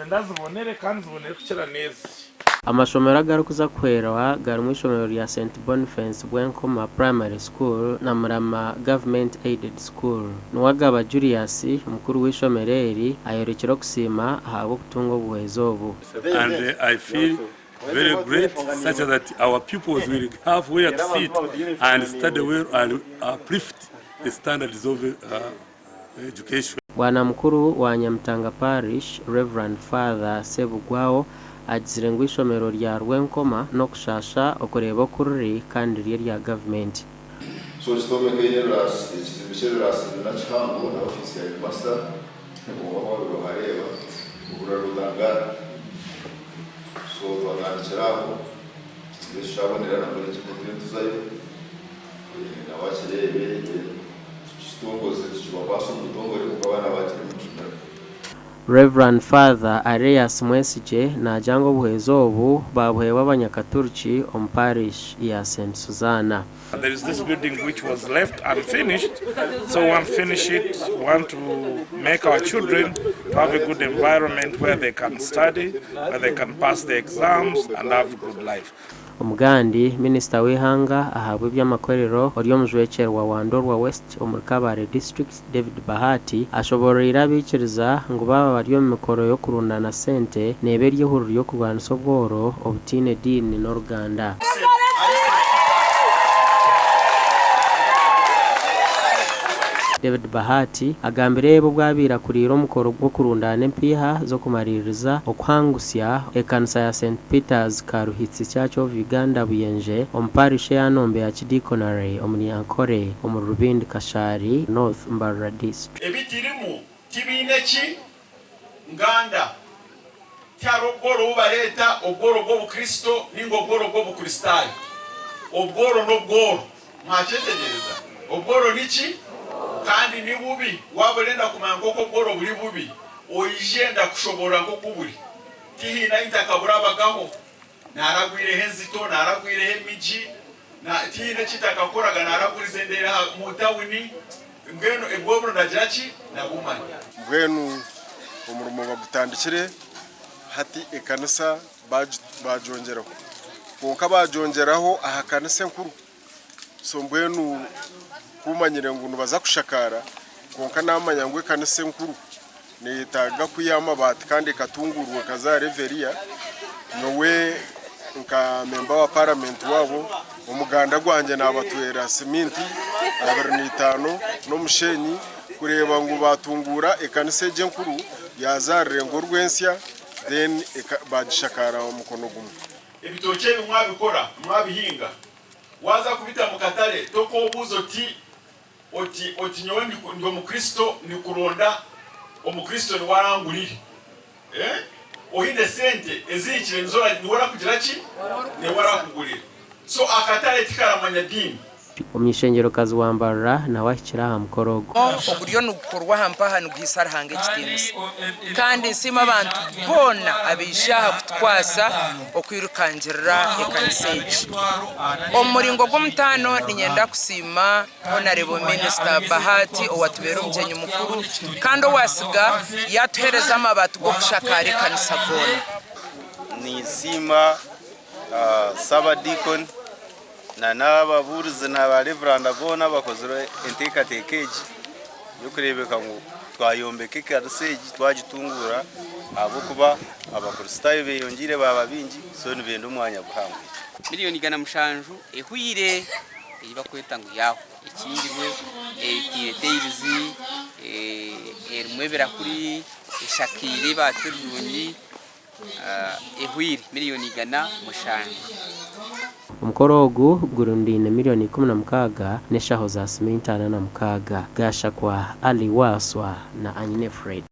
ndazibonere kandi zibonere kukira neza. Amashomero agarukuza kwerwa gari mu ishomero rya St Boniface Bwenkoma Primary School na Murama Government Aided School. Nuwagaba Julius umukuru w'ishomereri ayerekera kusima ahabo kutungo buhezobu. And I feel very great such that our pupils will have where to sit and study well and uplift the standards of education. Bwana mkuru wa Nyamtanga Parish Reverend Father Sebugwao agizire ngo ishomero rya Rwenkoma no kushasha okoreba kururi kandi rya government. So stome kwenye ras ikimishe ras na chango na ofisi ya master ngo hareba urarudanga so twaganiraho bishabonera na muri cyo tuzayo na wakirebe kitongoze kibabasha mutongore kugabana bakiri mu cyumba. Reverend Father Arias Mwesije na jango buhezobu babuhewa abanyakaturki on parish ya St Susanna. There is this building which was left unfinished, so we want to finish it, want to make our children to have a good environment where they can study, where they can pass the exams and have a good life. Umugandi Minister w'ihanga ahabwe iby'amakorero oryo mujwecerwa wa Ndorwa West omurikabare district David Bahati ashoborera bikiriza ngo baba bari mu mikoro yo kurundana sente nebe ry'ihuriro yo kurwanisa ubworo obutine dini n'Uruganda. David Bahati agambire bo bwabira kuriro mukoro bwo kurundana empiha zo kumaririza okwangusya ekanisa ya St Peters Karuhitsi Church of Uganda buyenje omparishe ya Nombe ya Chidiconary omunyankore omurubindi Kashari North Mbarara District. Ebitirimu tibineki nganda cyaro goro bareta ogoro go Kristo ningo goro go Kristali ogoro no goro mwachetegereza ogoro niki kandi ni bubi wabolenda kumango ko goro buri bubi oyijenda kushobora ko kuburi tihina itakabura bagaho naragwire henzito naragwire hemiji na tihina kitakakoraga naragurize ndera mutawini ngeno egobro ndajaki nagumanya ngenu umurumo bagutandikire hati ekanisa bajongeraho konka bajongeraho aha kanisa nkuru so mbwenu kumanyire ngo nubaza kushakara konka namanya ngo kanisa nkuru nitaga kuyama bati kandi katungurwa kaza reveria nowe nka member wa parliament wabo umuganda gwanje nabatwera siminti 25 no mushenyi kureba ngo batungura ekanisa je nkuru yazarire ngo rwensya then bagishakara umukono gumwe ibitoke mwabikora mwabihinga waza kubita mukatale toko obuzo oti nyowe ndi mukristo ni kuronda omukristo ni warangurire ohinde sente ezikire nzora ni wara kugira ki ni wara kugurira so akatale tikaramanya dini omyishengero kazi wambarra na wakira hamkorogo oburyo nukorwa hampaha nugisara hange kitimusi kandi nsima abantu bona abishaha kutwasa okwirukanjira ekaniseji omuringo gw'omutano ninyenda kusima honorable minister Bahati owatubera omugenyi mukuru kandi owasiga yatuhereza amabati go kushakara ekanisa bona nisima Sabadikon na n'ababuruzi n'aba reverend bona bakozere entekatekeji yo kurebeka ngo twayombeke kariseji twagitungura abo kuba abakristayo beyongire baba bingi so nibende umwanya buhamwe miliyoni gana mushanju ehuyire iba kweta ngo yaho ikingirwe tireteizi erumwebera kuri ishakire baterunyi ehuyire miliyoni gana mushanju umukorogo gurundine miliyoni 16 neshaho za simintana na mukaga gasha kwa Ali Waswa na Anyine Fred.